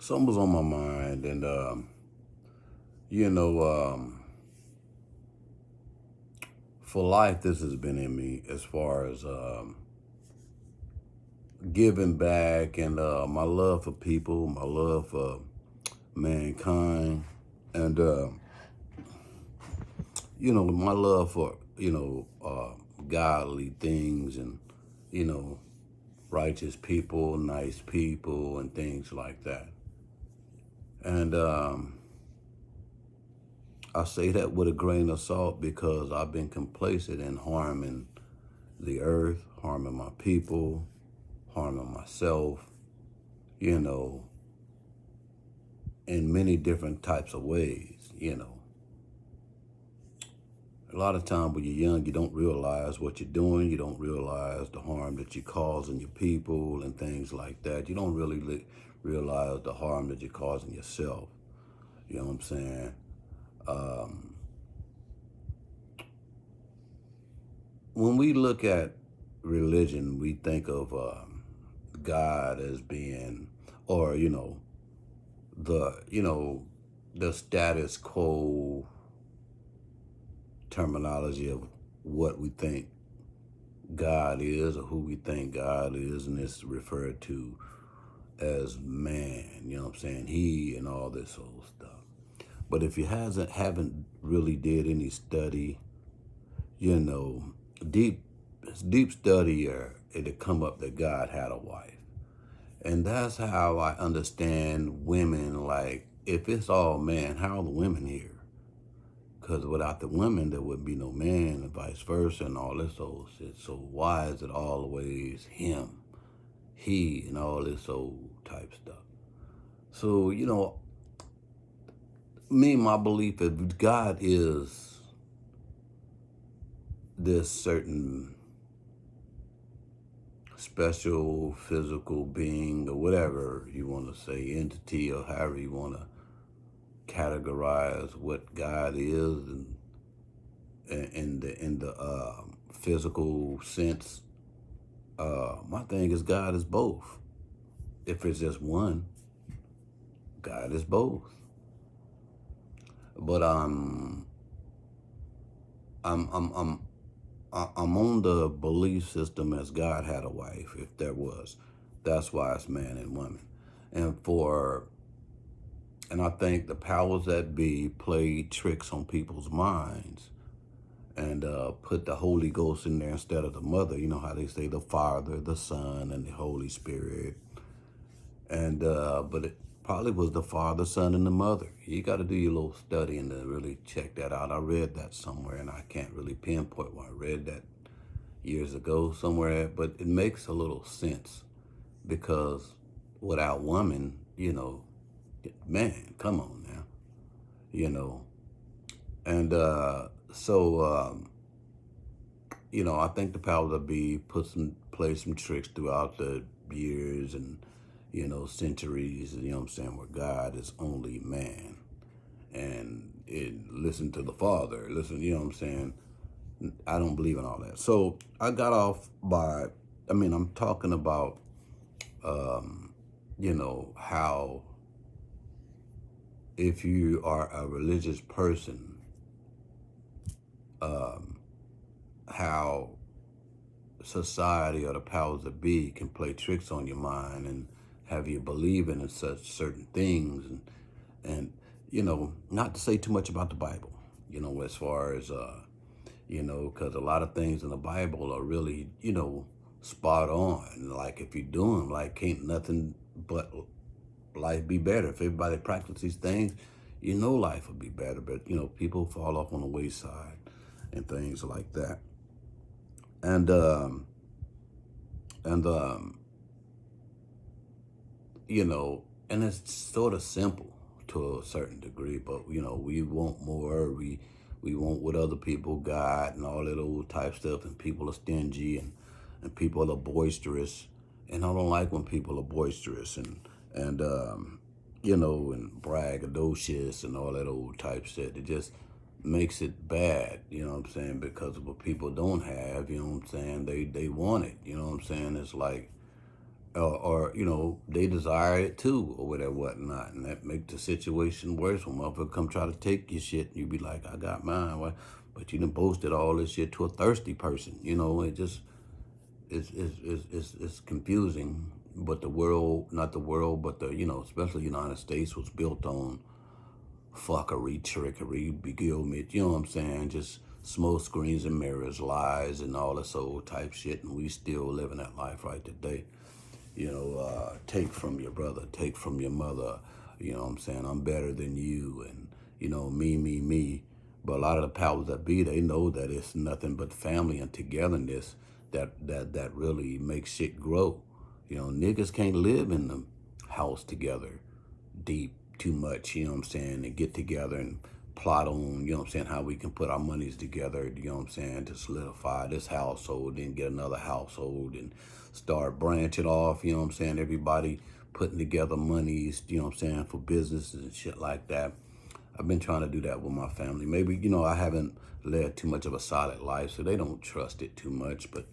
something was on my mind, and you know, for life, this has been in me as far as giving back and my love for people, my love for mankind, and my love for godly things and you know righteous people, nice people, and things like that. And I say that with a grain of salt because I've been complacent in harming the earth, harming my people, harming myself, you know, in many different types of ways. A lot of time when you're young, you don't realize what you're doing. You don't realize the harm that you're causing your people and things like that. You don't really realize the harm that you're causing yourself. You know what I'm saying? Um, when we look at religion, we think of God as being, or the the status quo terminology of what we think God is or who we think God is, and it's referred to as man. You know what I'm saying? He and all this old stuff. But if you haven't really did any study, you know, deep deep study, or it'll come up that God had a wife. And that's how I understand women. Like, if it's all man, how are the women here? Because without the women, there would be no man, and vice versa, and all this old shit. So why is it always him, he, and all this old type stuff? So, my belief is God is this certain special physical being, or whatever you want to say, entity, or however you want to categorize what God is, and in the physical sense. My thing is God is both. If it's just one, God is both. But I'm I'm I'm I'm on the belief system as God had a wife, if there was. That's why it's man and woman. And I think the powers that be played tricks on people's minds and put the Holy Ghost in there instead of the mother. You know how they say the Father, the Son, and the Holy Spirit. And but it probably was the Father, Son, and the mother. You got to do your little studying to really check that out. I read that somewhere, and I can't really pinpoint where I read that years ago somewhere, but it makes a little sense because without woman, man, come on now, you know. And I think the powers that be play some tricks throughout the years and centuries. You know what I'm saying? Where God is only man, and listen to the Father. Listen, you know what I'm saying? I don't believe in all that. So I got off by, I'm talking about, how if you are a religious person, how society or the powers that be can play tricks on your mind and have you believing in such certain things, and not to say too much about the Bible, as far as because a lot of things in the Bible are really spot on. Like, if you do them, like, can't nothing but life be better. If everybody practice these things, life would be better. But people fall off on the wayside and things like that. And and and it's sort of simple to a certain degree, but we want more. We want what other people got and all that old type stuff, and people are stingy, and people are boisterous, and I don't like when people are boisterous and braggadocious and all that old type shit. It just makes it bad, you know what I'm saying? Because of what people don't have, you know what I'm saying? They want it, you know what I'm saying? It's like or you know, they desire it too, or whatever, whatnot, and that make the situation worse. When motherfucker come try to take your shit, you be like, I got mine, what? But you done boasted all this shit to a thirsty person. You know, it just it's confusing. But the world, not the world, but the, you know, especially the United States, was built on fuckery, trickery, beguilement, you know what I'm saying? Just smoke screens and mirrors, lies, and all this old type shit. And we still living that life right today. You know, take from your brother, take from your mother. You know what I'm saying? I'm better than you, and you know, me. But a lot of the powers that be, they know that it's nothing but family and togetherness that really makes shit grow. You know, niggas can't live in the house together deep too much, you know what I'm saying, and get together and plot on, you know what I'm saying, how we can put our monies together, you know what I'm saying, to solidify this household, then get another household and start branching off, you know what I'm saying, everybody putting together monies, you know what I'm saying, for businesses and shit like that. I've been trying to do that with my family. Maybe, you know, I haven't led too much of a solid life, so they don't trust it too much, but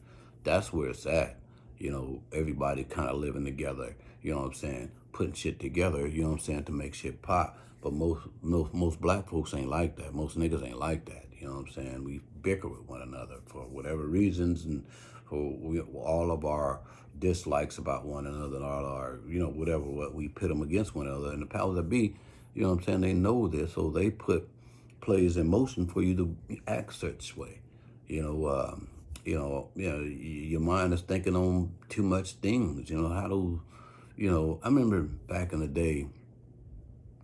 that's where it's at. You know, everybody kind of living together, you know what I'm saying, putting shit together, you know what I'm saying, to make shit pop. But most black folks ain't like that. Most niggas ain't like that, you know what I'm saying. We bicker with one another for whatever reasons, and for all of our dislikes about one another, and all our, you know, whatever, what we pit them against one another. And the powers that be, you know what I'm saying, they know this, so they put plays in motion for you to act such way. You know, your mind is thinking on too much things. You know how to, you know. I remember back in the day,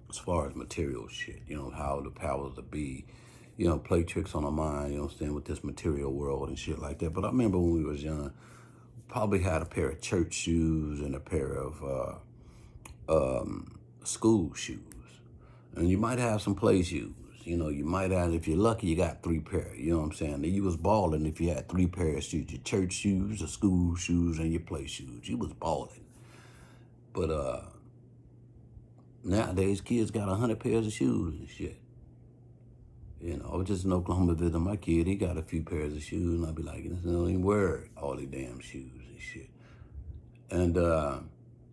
as far as material shit. You know how the powers that be, you know, play tricks on our mind. You know, what I'm saying, with this material world and shit like that. But I remember when we was young, probably had a pair of church shoes and a pair of school shoes. And you might have some play shoes. You know, you might have, if you're lucky, you got 3 pair. You know what I'm saying? You was balling if you had 3 pairs of shoes. Your church shoes, your school shoes, and your play shoes. You was balling. But nowadays, kids got 100 pairs of shoes and shit. You know, I was just in Oklahoma visiting my kid. He got a few pairs of shoes, and I'd be like, this don't even wear all these damn shoes and shit. And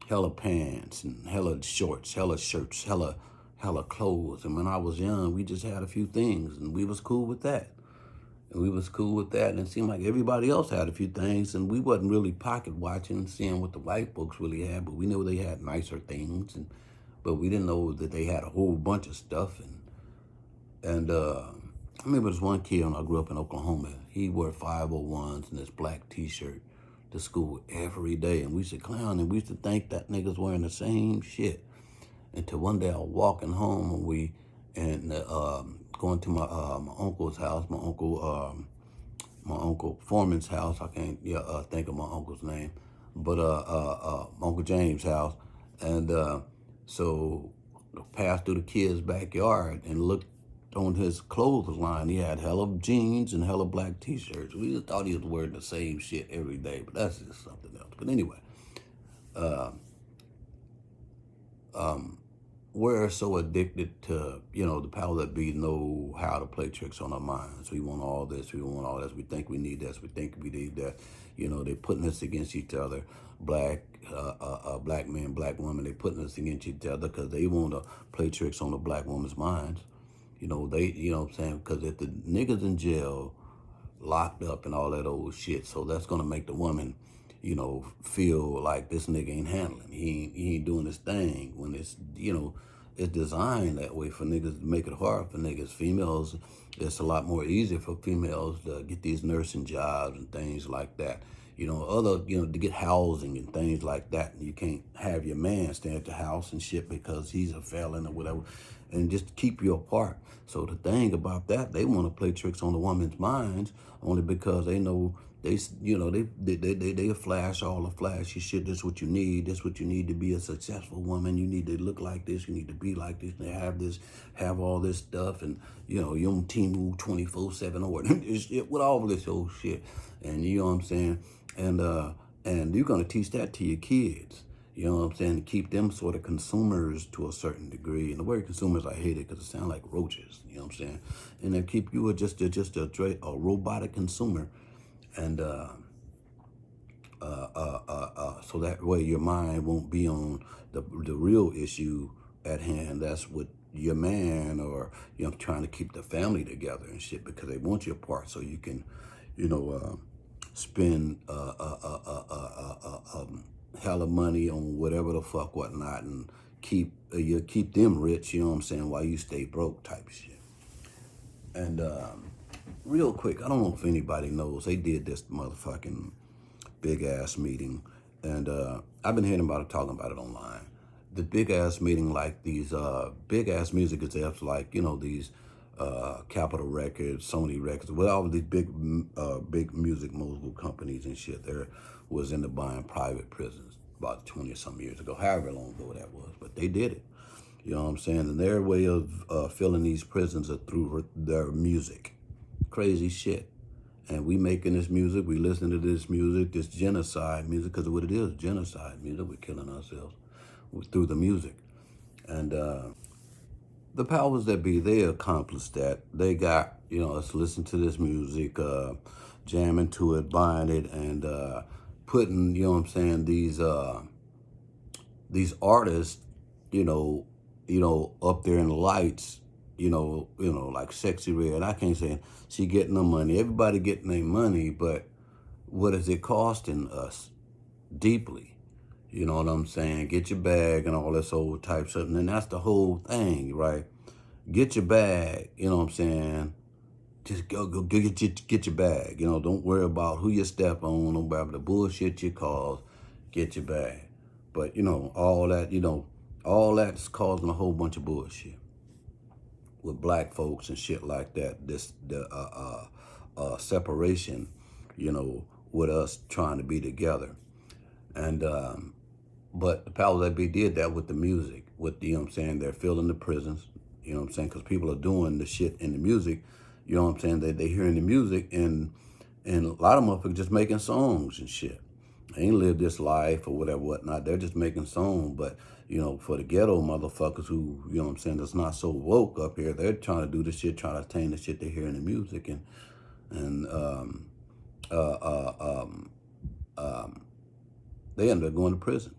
hella pants and hella shorts, hella shirts, hella clothes. And when I was young, we just had a few things, and we was cool with that. And it seemed like everybody else had a few things, and we wasn't really pocket watching, seeing what the white folks really had, but we knew they had nicer things, but we didn't know that they had a whole bunch of stuff. And I remember this one kid when I grew up in Oklahoma. He wore 501s and this black T-shirt to school every day, and we used to clown, and we used to think that niggas wearing the same shit. Until one day I was walking home, and going to my uncle's house, my uncle Foreman's house. I can't think of my uncle's name, but Uncle James' house, and so I passed through the kid's backyard and looked on his clothes line. He had hella jeans and hella black T-shirts. We just thought he was wearing the same shit every day, but that's just something else. But anyway, we're so addicted to, you know, the power that be know how to play tricks on our minds. We want all this, we want all this, we think we need this, we think we need that. You know, they're putting us against each other. Black men, black women, they putting us against each other because they want to play tricks on the black woman's minds. You know, you know what I'm saying? Because if the niggas in jail, locked up and all that old shit, so that's going to make the woman, you know, feel like this nigga ain't handling. He ain't doing his thing, when it's, you know, it's designed that way for niggas to make it hard for niggas. Females, it's a lot more easier for females to get these nursing jobs and things like that. You know, to get housing and things like that. And you can't have your man stay at the house and shit because he's a felon or whatever, and just keep you apart. So the thing about that, they want to play tricks on the woman's minds only because they know they flash all the flashy shit. This what you need. This what you need to be a successful woman. You need to look like this. You need to be like this. And have this, have all this stuff, and you know, you on Temu 24/7 or with all this old shit. And you know what I'm saying. And you're gonna teach that to your kids. You know what I'm saying? To keep them sort of consumers to a certain degree. And the word consumers, I hate it because it sounds like roaches. You know what I'm saying? And they keep you just a robotic consumer. And so that way your mind won't be on the real issue at hand. That's what your man, or trying to keep the family together and shit, because they want you apart so you can, spend hella money on whatever the fuck whatnot, and you keep them rich. You know what I'm saying? While you stay broke, type shit. And real quick, I don't know if anybody knows, they did this motherfucking big ass meeting, and I've been hearing about it, talking about it online. The big ass meeting, like these big ass music execs, like these Capitol Records, Sony Records, with all of these big music mogul companies and shit. There was into buying private prisons about 20 or some years ago, however long ago that was, but they did it. You know what I'm saying? And their way of filling these prisons are through their music. Crazy shit. And we making this music, we listen to this music, this genocide music, because of what it is, genocide music. We're killing ourselves through the music. And the powers that be, they accomplished that. They got, us listen to this music, jamming to it, buying it, and putting, these artists, up there in the lights, like Sexy Red. I can't say she getting the money. Everybody getting their money, but what is it costing us deeply? You know what I'm saying? Get your bag and all this old type stuff. And that's the whole thing, right? Get your bag, you know what I'm saying? Just go get your bag. Don't worry about who you step on, don't worry about the bullshit you cause. Get your bag. But all that's causing a whole bunch of bullshit with black folks and shit like that. The separation, with us trying to be together. And but the powers that be did that with the music, with they're filling the prisons, because people are doing the shit in the music, they hearing the music, and a lot of motherfuckers just making songs and shit. They ain't lived this life or whatever, whatnot. They're just making songs. But, for the ghetto motherfuckers who, that's not so woke up here, they're trying to do the shit, trying to attain the shit they hear in the music. And they end up going to prison,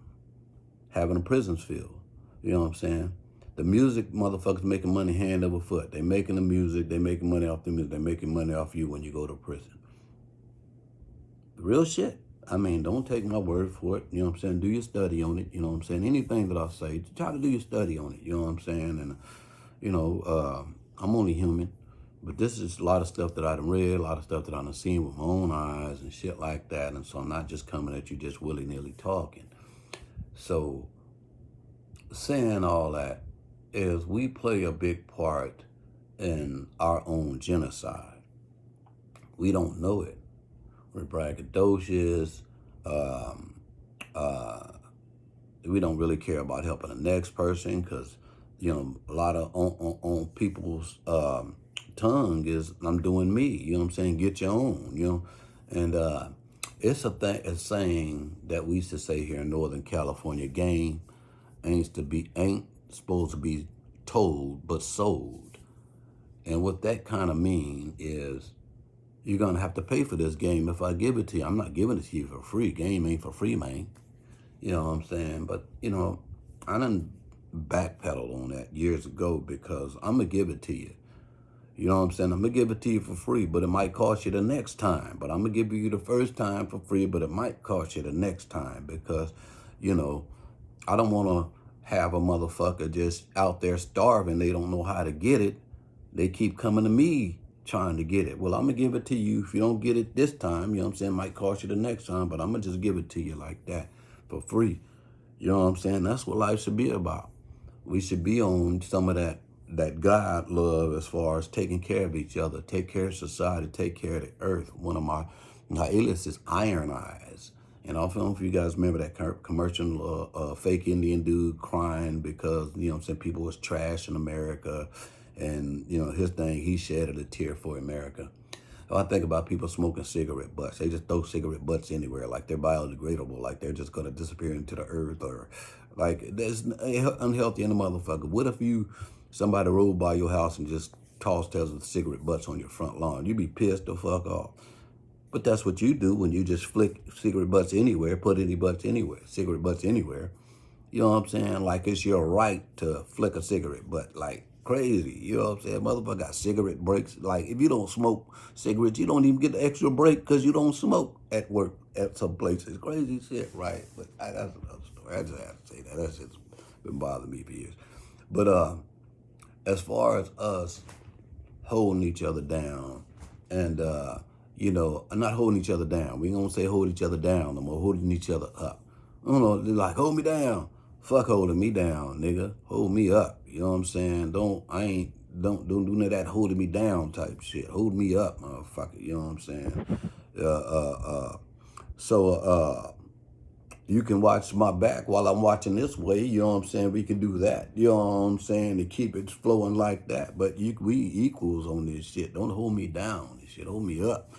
having a prisons filled. You know what I'm saying? The music motherfuckers making money hand over foot. They making the music, they making money off the music, they making money off you when you go to prison. Real shit. I mean, don't take my word for it. You know what I'm saying? Do your study on it. You know what I'm saying? Anything that I say, try to do your study on it. You know what I'm saying? And, I'm only human. But this is a lot of stuff that I done read, a lot of stuff that I done seen with my own eyes and shit like that. And so I'm not just coming at you just willy-nilly talking. So saying all that is we play a big part in our own genocide. We don't know it. We're braggadocious. We don't really care about helping the next person, because, a lot of on people's tongue is, I'm doing me. You know what I'm saying? Get your own, And it's a saying that we used to say here in Northern California: game ain't supposed to be told, but sold. And what that kind of mean is, you're going to have to pay for this game if I give it to you. I'm not giving it to you for free. Game ain't for free, man. You know what I'm saying? But, I done backpedaled on that years ago, because I'm going to give it to you. You know what I'm saying? I'm going to give it to you for free, but it might cost you the next time. But I'm going to give you the first time for free, but it might cost you the next time, because, I don't want to have a motherfucker just out there starving. They don't know how to get it. They keep coming to me trying to get it. Well, I'm going to give it to you. If you don't get it this time, you know what I'm saying, it might cost you the next time, but I'm going to just give it to you like that for free. You know what I'm saying? That's what life should be about. We should be on some of that God love, as far as taking care of each other, take care of society, take care of the earth. One of my aliases is Iron Eyes. And I don't know if you guys remember that commercial, fake Indian dude crying because, people was trash in America. And, his thing, he shedded a tear for America. I think about people smoking cigarette butts. They just throw cigarette butts anywhere, like they're biodegradable, like they're just going to disappear into the earth, or like there's unhealthy in the motherfucker. What if somebody rolled by your house and just tossed tales of cigarette butts on your front lawn? You'd be pissed the fuck off. But that's what you do when you just flick cigarette butts anywhere, put any butts anywhere, cigarette butts anywhere. You know what I'm saying? Like it's your right to flick a cigarette butt like crazy. You know what I'm saying? Motherfucker got cigarette breaks. Like if you don't smoke cigarettes, you don't even get the extra break because you don't smoke at work at some places. Crazy shit, right? But that's another story. I just have to say that. That's just been bothering me for years. But as far as us holding each other down and not holding each other down. We ain't gonna say hold each other down no more, holding each other up. I don't know, they're like, hold me down. Fuck holding me down, nigga. Hold me up. You know what I'm saying? Don't do none of that holding me down type shit. Hold me up, motherfucker. You know what I'm saying? So you can watch my back while I'm watching this way. You know what I'm saying? We can do that. You know what I'm saying? To keep it flowing like that. But we equals on this shit. Don't hold me down. This shit hold me up.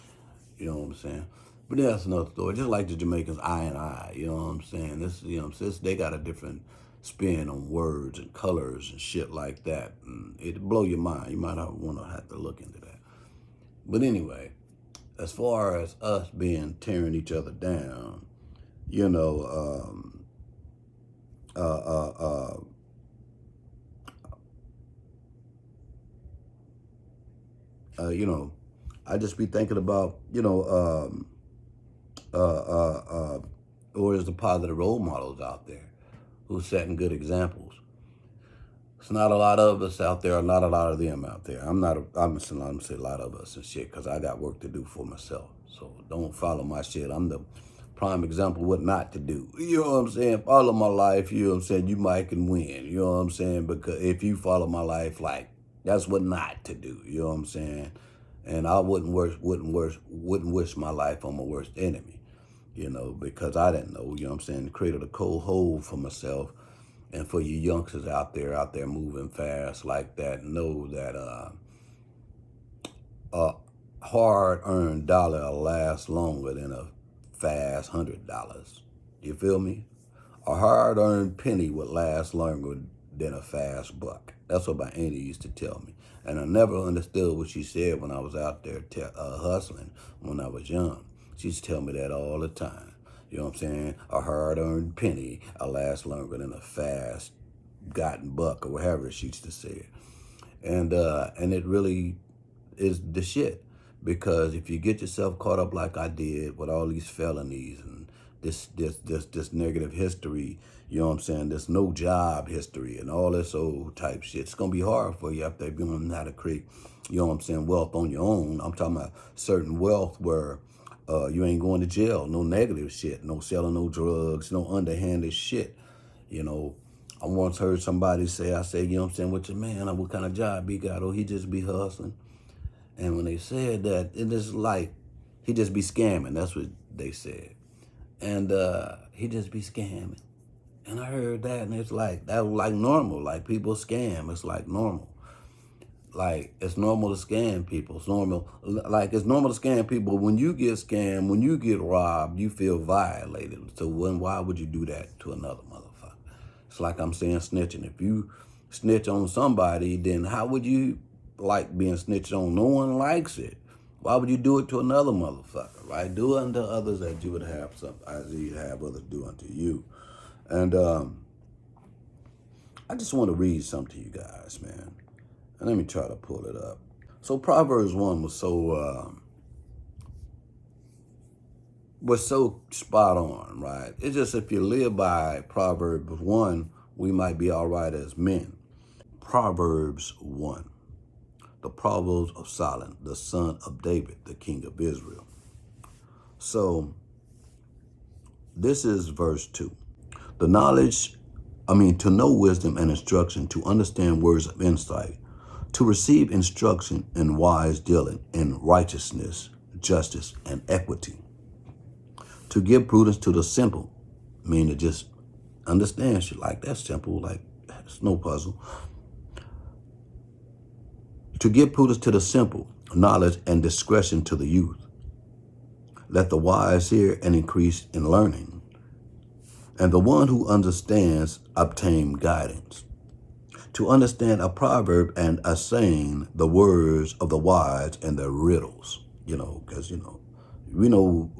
You know what I'm saying? But that's another story. Just like the Jamaicans, I and I. You know what I'm saying? This, you know, since they got a different spin on words and colors and shit like that, and it blow your mind. You might want to have to look into that. But anyway, as far as us being tearing each other down, you know, uh, uh, uh, I just be thinking about, or is the positive role models out there who's setting good examples. It's not a lot of us out there, or not a lot of them out there. I'm gonna say a lot of us and shit, because I got work to do for myself. So don't follow my shit. I'm the prime example of what not to do. You know what I'm saying? Follow my life, you know what I'm saying? You might can win. You know what I'm saying? Because if you follow my life, like, that's what not to do. You know what I'm saying? And I wouldn't wish my life on my worst enemy, because I didn't know, you know what I'm saying, created a cold hole for myself. And for you youngsters out there moving fast like that, know that a hard-earned dollar will last longer than a fast $100. You feel me? A hard-earned penny would last longer than a fast buck. That's what my auntie used to tell me. And I never understood what she said when I was out there hustling when I was young. She used to tell me that all the time. You know what I'm saying? A hard-earned penny will last longer than a fast gotten buck, or whatever she used to say. And it really is the shit. Because if you get yourself caught up like I did with all these felonies and this negative history, you know what I'm saying, this no job history and all this old type shit, it's gonna be hard for you after you learn how to create, you know what I'm saying, wealth on your own. I'm talking about certain wealth where you ain't going to jail, no negative shit, no selling no drugs, no underhanded shit. You know, I once heard somebody say, you know what I'm saying, what's your man, what kind of job he got? Oh, he just be hustling. And when they said that, it is like, he just be scamming. That's what they said. And he just be scamming. And I heard that, and it's like, that was like normal. Like, people scam. It's like normal. Like, it's normal to scam people. It's normal. Like, it's normal to scam people. When you get scammed, when you get robbed, you feel violated. So why would you do that to another motherfucker? It's like I'm saying snitching. If you snitch on somebody, then how would you like being snitched on? No one likes it. Why would you do it to another motherfucker, right? Do unto others as you would have as you have others do unto you. And I just want to read something to you guys, man. And let me try to pull it up. So Proverbs 1 was so spot on, right? It's just if you live by Proverbs 1, we might be all right as men. Proverbs 1. The Proverbs of Solomon, the son of David, the king of Israel. So this is verse 2. To know wisdom and instruction, to understand words of insight, to receive instruction in wise dealing, in righteousness, justice, and equity. To give prudence to the simple, meaning to just understand shit like that's simple, like it's no puzzle. To give prudence to the simple, knowledge and discretion to the youth. Let the wise hear and increase in learning. And the one who understands obtain guidance. To understand a proverb and a saying, the words of the wise and their riddles. Because, We know,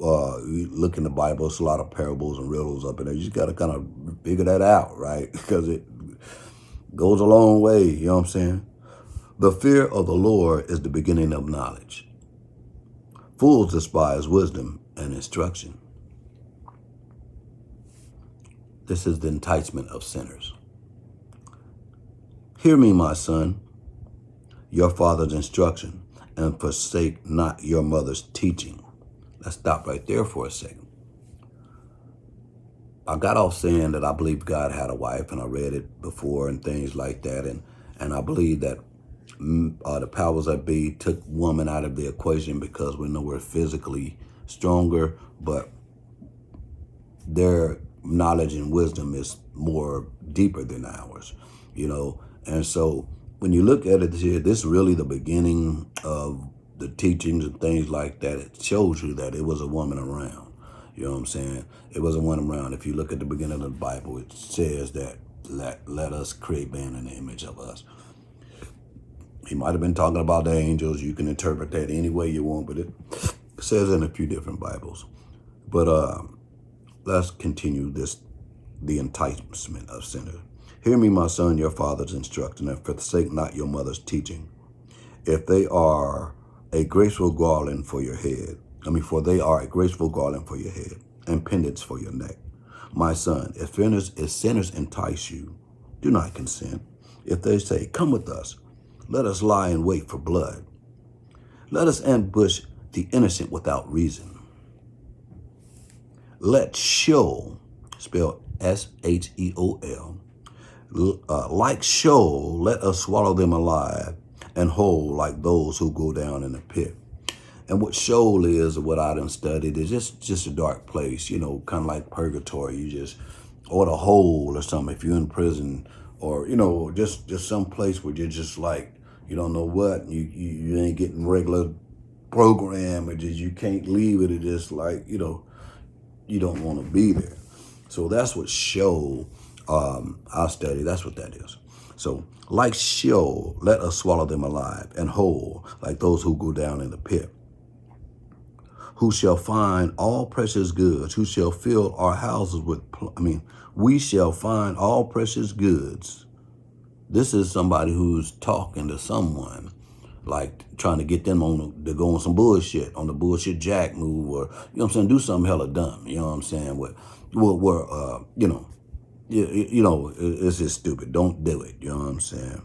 you look in the Bible, it's a lot of parables and riddles up in there. You just got to kind of figure that out, right? Because it goes a long way, you know what I'm saying? The fear of the Lord is the beginning of knowledge. Fools despise wisdom and instruction. This is the enticement of sinners. Hear me, my son, your father's instruction, and forsake not your mother's teaching. Let's stop right there for a second. I got off saying that I believe God had a wife, and I read it before and things like that. And I believe that the powers that be took woman out of the equation because we know we're physically stronger, but their knowledge and wisdom is more deeper than ours, you know. And so when you look at it here, this is really the beginning of the teachings and things like that. It shows you that it was a woman around. You know what I'm saying? It was a woman around. If you look at the beginning of the Bible, it says that let us create man in the image of us. He might have been talking about the angels. You can interpret that any way you want, but it says in a few different Bibles. But let's continue the enticement of sinners. Hear me, my son, your father's instruction, and forsake not your mother's teaching. If they are a graceful garland for your head, for they are a graceful garland for your head and pendants for your neck. My son, if sinners entice you, do not consent. If they say, come with us, let us lie in wait for blood. Let us ambush the innocent without reason. Let Sheol, spelled Sheol, like Sheol, let us swallow them alive and whole like those who go down in the pit. And what Sheol is, what I done studied, is just a dark place, you know, kind of like purgatory. Or the hole or something, if you're in prison, or, you know, just some place where you're just like, you don't know what, you ain't getting regular program, or just you can't leave it. It's just like, you know, you don't want to be there. So that's what Sheol, I study, that's what that is. So like Sheol, let us swallow them alive and whole like those who go down in the pit. Who shall find all precious goods, who shall fill our houses with, we shall find all precious goods. This is somebody who's talking to someone, like trying to get them to go on some bullshit, on the bullshit jack move, or, you know what I'm saying, do something hella dumb, you know what I'm saying, you know, it's just stupid. Don't do it, you know what I'm saying?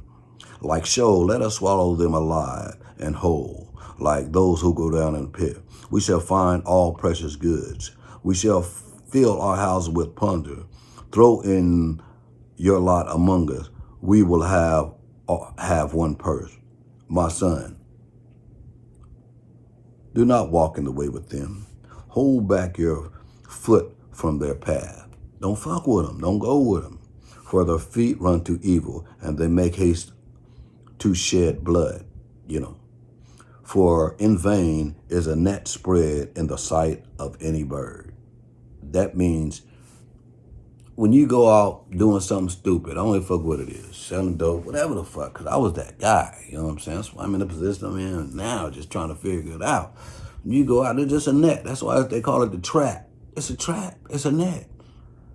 Like Sheol, let us swallow them alive and whole, like those who go down in the pit. We shall find all precious goods. We shall fill our houses with plunder. Throw in your lot among us. We will have one purse. My son, do not walk in the way with them. Hold back your foot from their path. Don't fuck with them. Don't go with them. For their feet run to evil, and they make haste to shed blood, you know. For in vain is a net spread in the sight of any bird. That means when you go out doing something stupid, I don't even fuck what it is, selling dope, whatever the fuck, because I was that guy, you know what I'm saying? That's why I'm in the position I'm in now, just trying to figure it out. When you go out, it's just a net. That's why they call it the trap. It's a trap. It's a net,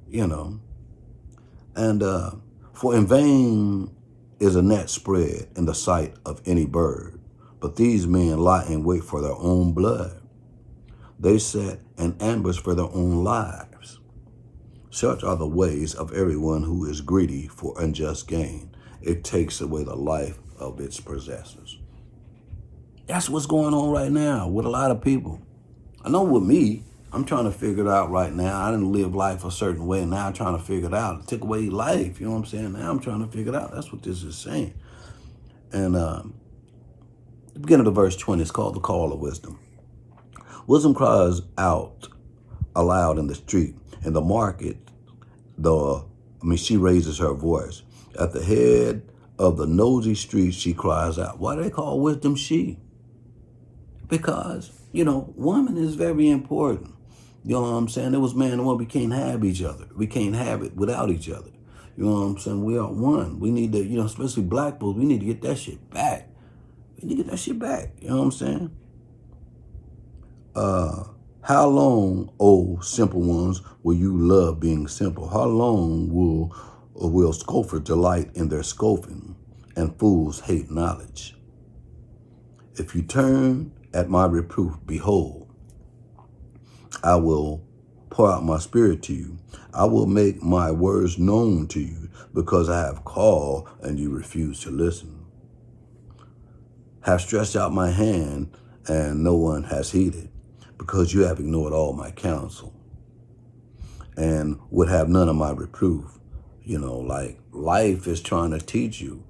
you know. And for in vain is a net spread in the sight of any bird. But these men lie in wait for their own blood. They set an ambush for their own lives. Such are the ways of everyone who is greedy for unjust gain. It takes away the life of its possessors. That's what's going on right now with a lot of people. I know with me, I'm trying to figure it out right now. I didn't live life a certain way. Now I'm trying to figure it out. It took away life. You know what I'm saying? Now I'm trying to figure it out. That's what this is saying. And the beginning of verse 20 is called the call of wisdom. Wisdom cries out aloud in the street. In the market, she raises her voice. At the head of the nosy street, she cries out. Why do they call wisdom she? Because, you know, woman is very important. You know what I'm saying? It was man and woman. We can't have each other. We can't have it without each other. You know what I'm saying? We are one. We need to, you know, especially black folks, we need to get that shit back. We need to get that shit back. You know what I'm saying? How long, O simple ones, will you love being simple? How long will scoffers delight in their scoffing, and fools hate knowledge? If you turn at my reproof, behold, I will pour out my spirit to you. I will make my words known to you, because I have called and you refuse to listen. Have stretched out my hand and no one has heeded, because you have ignored all my counsel and would have none of my reproof. You know, like life is trying to teach you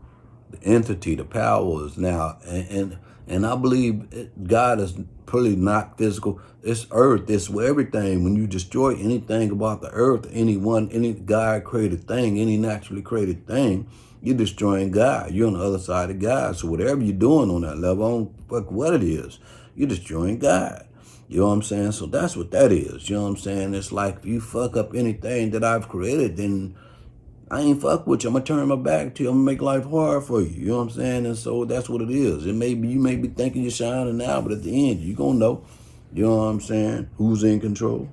the entity, the powers now, and I believe God is probably not physical. It's earth. It's everything. When you destroy anything about the earth, any God created thing, any naturally created thing, you're destroying God. You're on the other side of God. So whatever you're doing on that level, I don't fuck what it is, you're destroying God. You know what I'm saying? So that's what that is. You know what I'm saying? It's like if you fuck up anything that I've created, then I ain't fuck with you. I'm gonna turn my back to you. I'm gonna make life hard for you. You know what I'm saying? And so that's what it is. It may be, you may be thinking you're shining now, but at the end, you gonna know. You know what I'm saying? Who's in control?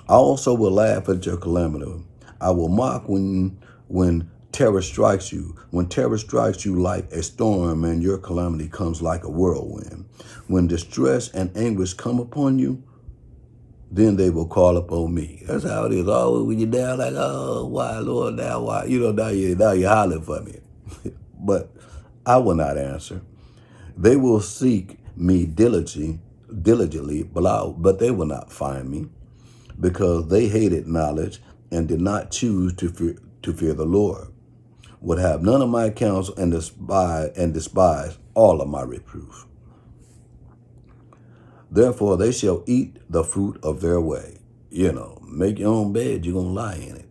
I also will laugh at your calamity. I will mock when terror strikes you. When terror strikes you like a storm, and your calamity comes like a whirlwind. When distress and anguish come upon you, then they will call upon me. That's how it is. Always when you're down, like, oh, why, Lord, now why? You know, now you're hollering for me. But I will not answer. They will seek me diligently, but they will not find me, because they hated knowledge and did not choose to fear the Lord, would have none of my counsel, and despise all of my reproof. Therefore, they shall eat the fruit of their way. You know, make your own bed, you're going to lie in it.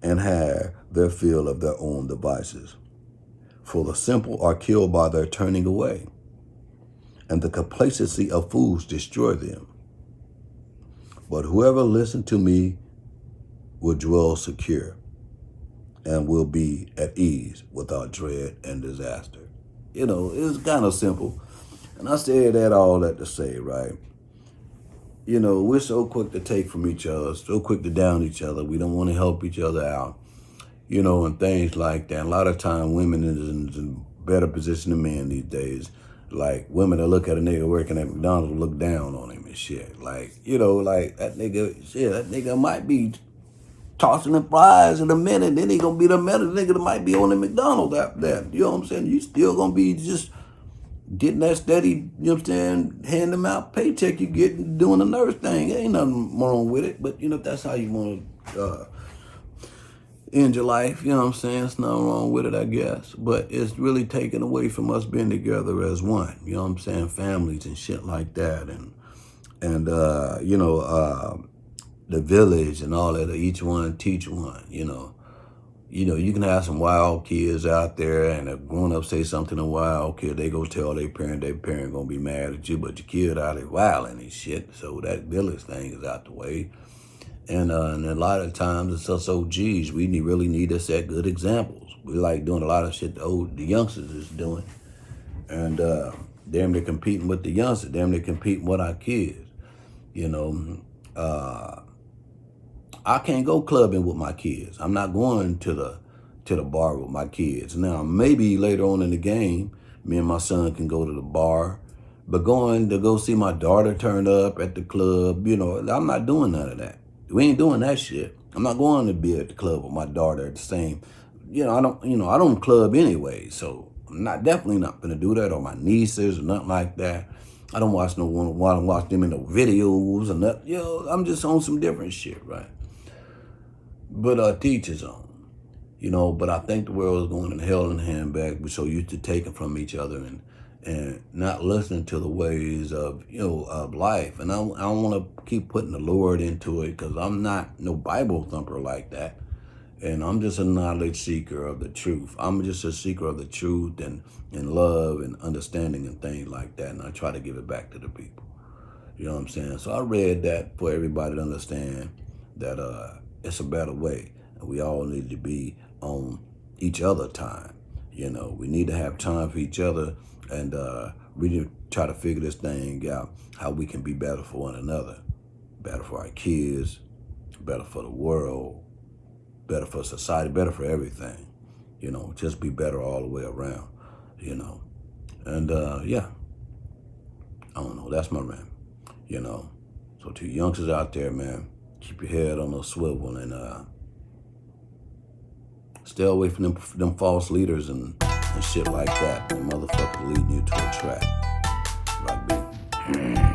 And have their fill of their own devices. For the simple are killed by their turning away, and the complacency of fools destroy them. But whoever listens to me will dwell secure, and will be at ease without dread and disaster. You know, it's kind of simple. And I said all that to say, right? You know, we're so quick to take from each other, so quick to down each other. We don't want to help each other out, you know, and things like that. And a lot of time women is in a better position than men these days. Like women that look at a nigga working at McDonald's look down on him and shit. Like, you know, like that nigga might be tossing the fries in a minute, then he gonna be the nigga that might be on the McDonald's after that. You know what I'm saying? You still gonna be just getting that steady, you know what I'm saying, hand them out paycheck you get doing the nurse thing. Ain't nothing wrong with it. But, you know, if that's how you want to end your life, you know what I'm saying, it's nothing wrong with it, I guess. But it's really taken away from us being together as one, you know what I'm saying, families and shit like that. And you know, the village and all that, each one teach one, you know. You know, you can have some wild kids out there, and a grown-up say something to a wild kid, they go tell their parent gonna be mad at you, but your kid out there wilding and shit. So that village thing is out the way. And a lot of times it's us OGs, we really need to set good examples. We like doing a lot of shit the youngsters is doing. And damn, they're competing with the youngsters, damn, they're competing with our kids. You know, I can't go clubbing with my kids. I'm not going to the bar with my kids. Now, maybe later on in the game, me and my son can go to the bar, but going to go see my daughter turn up at the club, you know, I'm not doing none of that. We ain't doing that shit. I'm not going to be at the club with my daughter at the same, you know, I don't club anyway, so I'm definitely not gonna do that, or my nieces or nothing like that. I don't watch them in no videos or nothing. You know, I'm just on some different shit, right? But teach his own, you know. But I think the world is going in hell in a handbag. We're so used to taking from each other and not listening to the ways of, you know, of life. And I don't want to keep putting the Lord into it, because I'm not no Bible thumper like that. And I'm just a knowledge seeker of the truth. I'm just a seeker of the truth and love and understanding and things like that. And I try to give it back to the people. You know what I'm saying? So I read that for everybody to understand that it's a better way. And we all need to be on each other time. You know, we need to have time for each other and We need to try to figure this thing out, how we can be better for one another, better for our kids, better for the world, better for society, better for everything. You know, just be better all the way around, you know. And yeah, I don't know, that's my rant, you know. So to you youngsters out there, man, keep your head on the swivel and stay away from them false leaders and shit like that. Them motherfuckers leading you to a trap. Right, B?